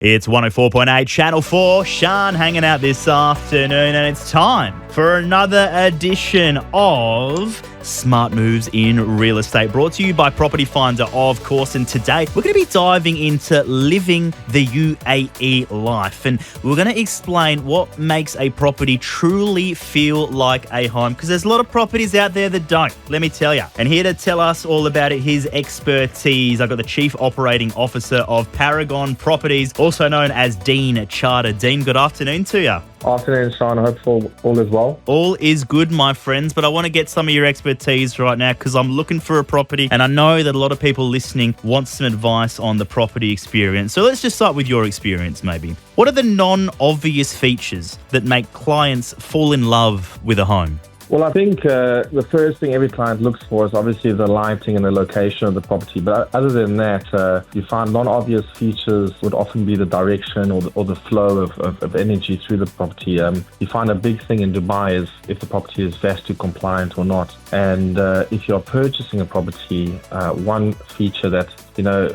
It's 104.8 Channel 4. Sean hanging out this afternoon, and it's time for another edition of Smart Moves in Real Estate, brought to you by Property Finder, of course. And today we're going to be diving into living the UAE life, and we're going to explain what makes a property truly feel like a home, because there's a lot of properties out there that don't, let me tell you. And here to tell us all about it, his expertise, I've got the Chief Operating Officer of Paragon Properties, also known as Dean Charter. Dean, good afternoon to you. Afternoon, Sean. I hope all is well. All is good, my friends, but I want to get some of your expertise right now because I'm looking for a property, and I know that a lot of people listening want some advice on the property experience. So let's just start with your experience, maybe. What are the non-obvious features that make clients fall in love with a home? Well, I think the first thing every client looks for is obviously the lighting and the location of the property. But other than that, you find non-obvious features would often be the direction or the flow of energy through the property. You find a big thing in Dubai is if the property is VASTU compliant or not. And if you're purchasing a property, one feature that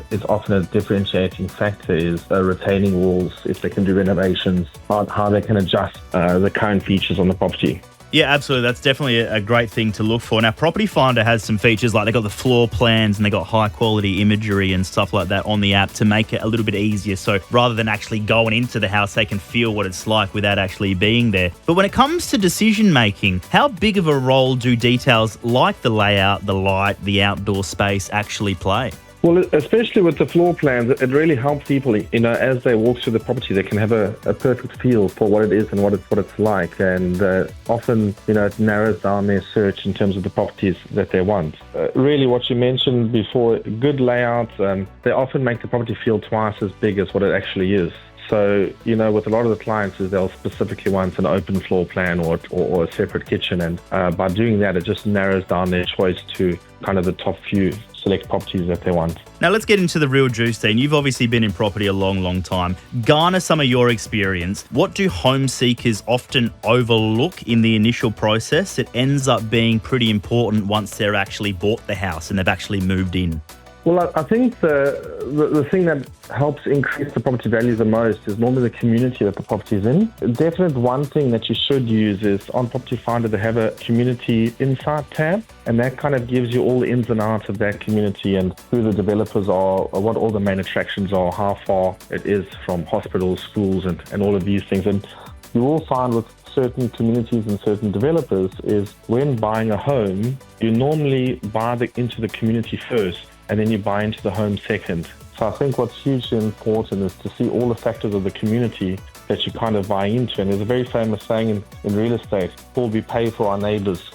is often a differentiating factor is retaining walls, if they can do renovations, how they can adjust the current features on the property. Yeah, absolutely. That's definitely a great thing to look for. Now, Property Finder has some features like they got the floor plans and they got high quality imagery and stuff like that on the app to make it a little bit easier. So rather than actually going into the house, they can feel what it's like without actually being there. But when it comes to decision making, how big of a role do details like the layout, the light, the outdoor space actually play? Well, especially with the floor plans, it really helps people, as they walk through the property, they can have a perfect feel for what it is and what it's like. And often, it narrows down their search in terms of the properties that they want. Really, what you mentioned before, good layouts, they often make the property feel twice as big as what it actually is. So, with a lot of the clients, they'll specifically want an open floor plan or a separate kitchen. And by doing that, it just narrows down their choice to kind of the top few select properties that they want. Now let's get into the real juice, Dean. You've obviously been in property a long time. Garner some of your experience. What do home seekers often overlook in the initial process? It ends up being pretty important once they're actually bought the house and they've actually moved in. Well, I think the thing that helps increase the property value the most is normally the community that the property is in. Definitely one thing that you should use is on Property Finder they have a community insight tab, and that kind of gives you all the ins and outs of that community and who the developers are, or what all the main attractions are, how far it is from hospitals, schools, and all of these things. And you will find with certain communities and certain developers is when buying a home, you normally buy into the community first, and then you buy into the home second. So I think what's hugely important is to see all the factors of the community that you kind of buy into. And there's a very famous saying in real estate, "All we pay for our neighbors."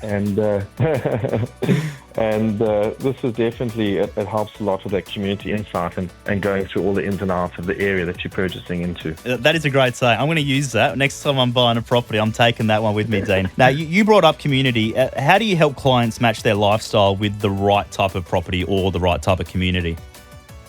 and this is definitely, it helps a lot with that community insight and going through all the ins and outs of the area that you're purchasing into. That is a great say. I'm going to use that. Next time I'm buying a property, I'm taking that one with me, Dean. Now, you brought up community. How do you help clients match their lifestyle with the right type of property or the right type of community?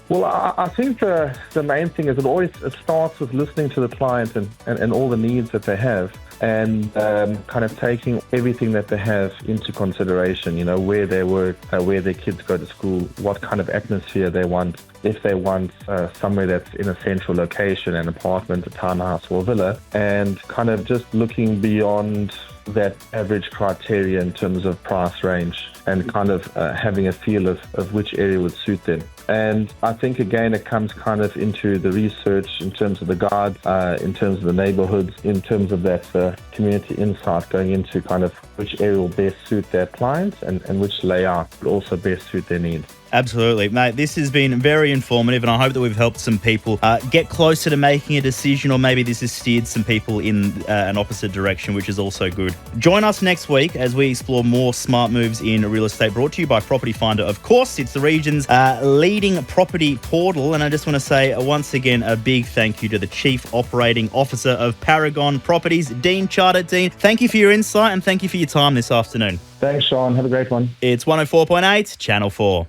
Well, I think the main thing is it starts with listening to the client and all the needs that they have, and kind of taking everything that they have into consideration, where they work, where their kids go to school, what kind of atmosphere they want, if they want somewhere that's in a central location, an apartment, a townhouse or a villa, and kind of just looking beyond that average criteria in terms of price range and kind of having a feel of which area would suit them. And I think, again, it comes kind of into the research in terms of the guides, in terms of the neighborhoods, in terms of that community insight going into kind of which area will best suit their clients and which layout will also best suit their needs. Absolutely, mate. This has been very informative, and I hope that we've helped some people get closer to making a decision, or maybe this has steered some people in an opposite direction, which is also good. Join us next week as we explore more smart moves in real estate, brought to you by Property Finder. Of course, it's the region's leading property portal, and I just want to say once again a big thank you to the Chief Operating Officer of Paragon Properties, Dean Charter. Dean, thank you for your insight and thank you for your time this afternoon. Thanks, Sean. Have a great one. It's 104.8 Channel 4.